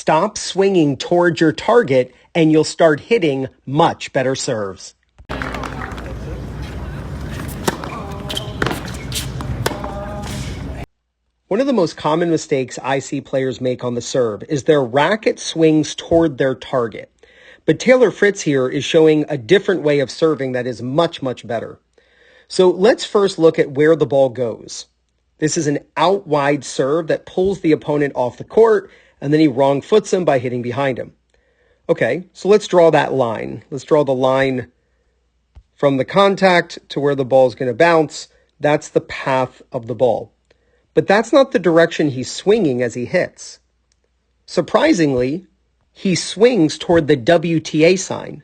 stop swinging towards your target and you'll start hitting much better serves. One of the most common mistakes I see players make on the serve is their racket swings toward their target. But Taylor Fritz here is showing a different way of serving that is much, much better. So let's first look at where the ball goes. This is an out wide serve that pulls the opponent off the court, and then he wrong foots him by hitting behind him. Okay, so let's draw that line. Let's draw the line from the contact to where the ball is going to bounce. That's the path of the ball. But that's not the direction he's swinging as he hits. Surprisingly, he swings toward the WTA sign.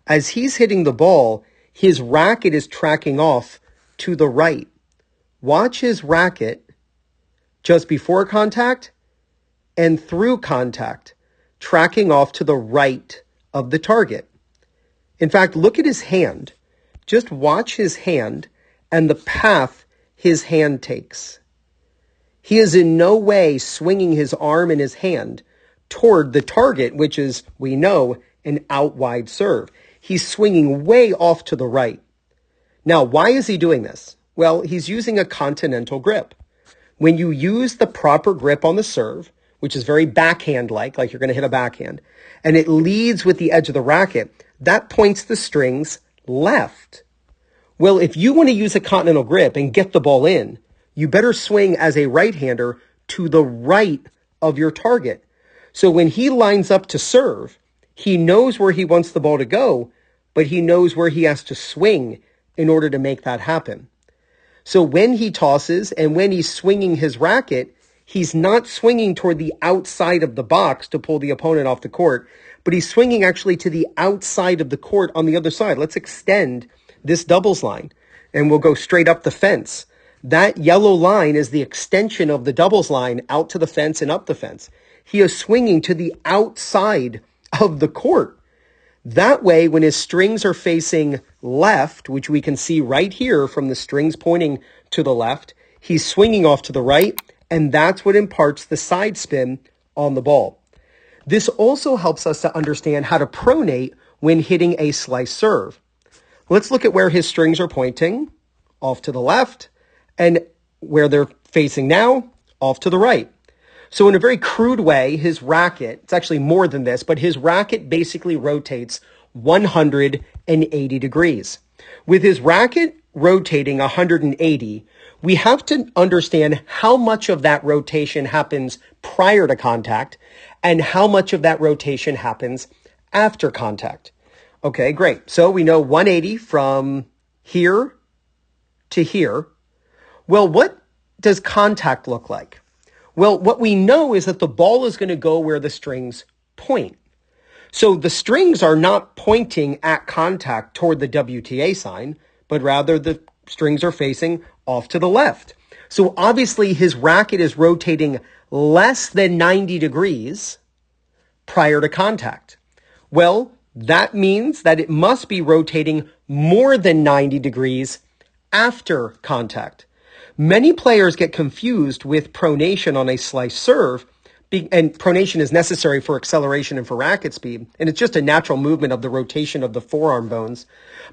As he's hitting the ball, his racket is tracking off to the right. Watch his racket just before contact and through contact, tracking off to the right of the target. In fact, look at his hand. Just watch his hand and the path his hand takes. He is in no way swinging his arm and his hand toward the target, which is, we know, an out wide serve. He's swinging way off to the right. Now, why is he doing this? Well, he's using a continental grip. When you use the proper grip on the serve, which is very backhand-like you're going to hit a backhand, and it leads with the edge of the racket, that points the strings left. Well, if you want to use a continental grip and get the ball in, you better swing as a right-hander to the right of your target. So when he lines up to serve, he knows where he wants the ball to go, but he knows where he has to swing in order to make that happen. So when he tosses and when he's swinging his racket, he's not swinging toward the outside of the box to pull the opponent off the court, but he's swinging actually to the outside of the court on the other side. Let's extend this doubles line and we'll go straight up the fence. That yellow line is the extension of the doubles line out to the fence and up the fence. He is swinging to the outside of the court. That way, when his strings are facing left, which we can see right here from the strings pointing to the left, he's swinging off to the right, and that's what imparts the side spin on the ball. This also helps us to understand how to pronate when hitting a slice serve. Let's look at where his strings are pointing, off to the left, and where they're facing now, off to the right. So in a very crude way, his racket, it's actually more than this, but his racket basically rotates 180 degrees. With his racket rotating 180, we have to understand how much of that rotation happens prior to contact and how much of that rotation happens after contact. Okay, great. So we know 180 from here to here. Well, what does contact look like? Well, what we know is that the ball is going to go where the strings point. So the strings are not pointing at contact toward the WTA sign, but rather the strings are facing off to the left. So obviously his racket is rotating less than 90 degrees prior to contact. Well, that means that it must be rotating more than 90 degrees after contact. Many players get confused with pronation on a slice serve, and pronation is necessary for acceleration and for racket speed, and it's just a natural movement of the rotation of the forearm bones.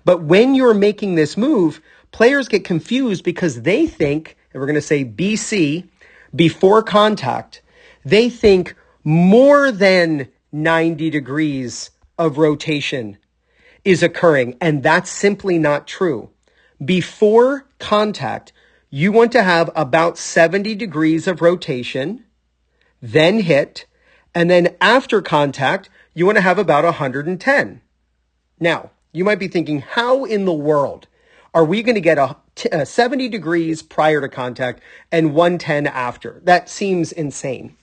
But when you're making this move, players get confused because they think, and we're going to say BC, before contact, they think more than 90 degrees of rotation is occurring, and that's simply not true. Before contact, you want to have about 70 degrees of rotation, then hit, and then after contact, you want to have about 110. Now, you might be thinking, how in the world are we going to get a 70 degrees prior to contact and 110 after? That seems insane.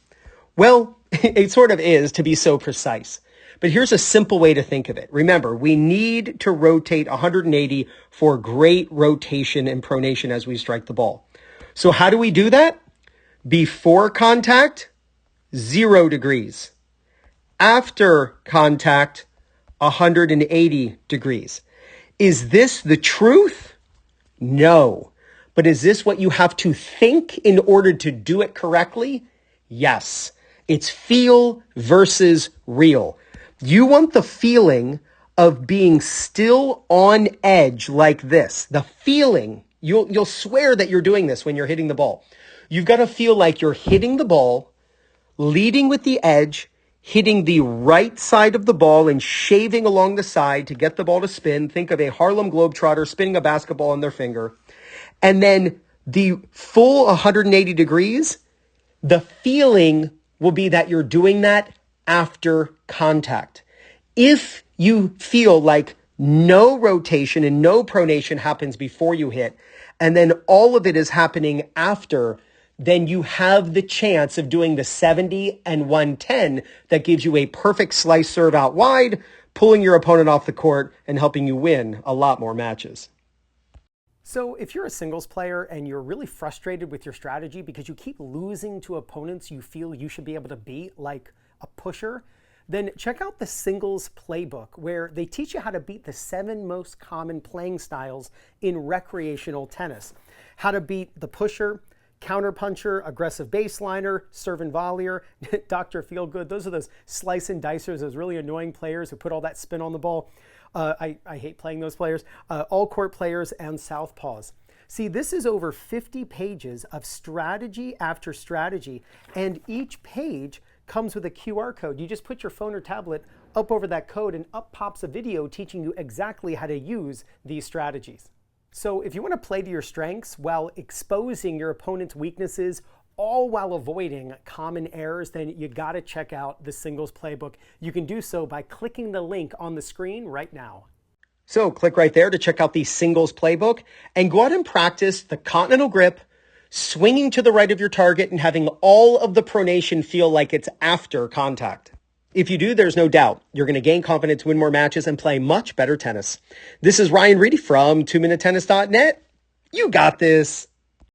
Well, it sort of is, to be so precise. But here's a simple way to think of it. Remember, we need to rotate 180 for great rotation and pronation as we strike the ball. So how do we do that? Before contact, 0 degrees. After contact, 180 degrees. Is this the truth? No. But is this what you have to think in order to do it correctly? Yes. It's feel versus real. You want the feeling of being still on edge like this. The feeling, you'll swear that you're doing this when you're hitting the ball. You've got to feel like you're hitting the ball, leading with the edge, hitting the right side of the ball and shaving along the side to get the ball to spin. Think of a Harlem Globetrotter spinning a basketball on their finger. And then the full 180 degrees, the feeling will be that you're doing that after contact. If you feel like no rotation and no pronation happens before you hit, and then all of it is happening after, then you have the chance of doing the 70 and 110 that gives you a perfect slice serve out wide, pulling your opponent off the court and helping you win a lot more matches. So if you're a singles player and you're really frustrated with your strategy because you keep losing to opponents you feel you should be able to beat, like a pusher, then check out the Singles Playbook, where they teach you how to beat the 7 most common playing styles in recreational tennis. How to beat the pusher, counterpuncher, aggressive baseliner, serve and volleyer, Dr. Feelgood. Those are those slice and dicers, those really annoying players who put all that spin on the ball. I hate playing those players. All court players and southpaws. See, this is over 50 pages of strategy after strategy, and each page comes with a QR code. You just put your phone or tablet up over that code and up pops a video teaching you exactly how to use these strategies. So if you want to play to your strengths while exposing your opponent's weaknesses, all while avoiding common errors, then you got to check out the Singles Playbook. You can do so by clicking the link on the screen right now. So click right there to check out the Singles Playbook and go out and practice the continental grip, swinging to the right of your target and having all of the pronation feel like it's after contact. If you do, there's no doubt you're going to gain confidence, win more matches, and play much better tennis. This is Ryan Reedy from 2minutetennis.net. You got this.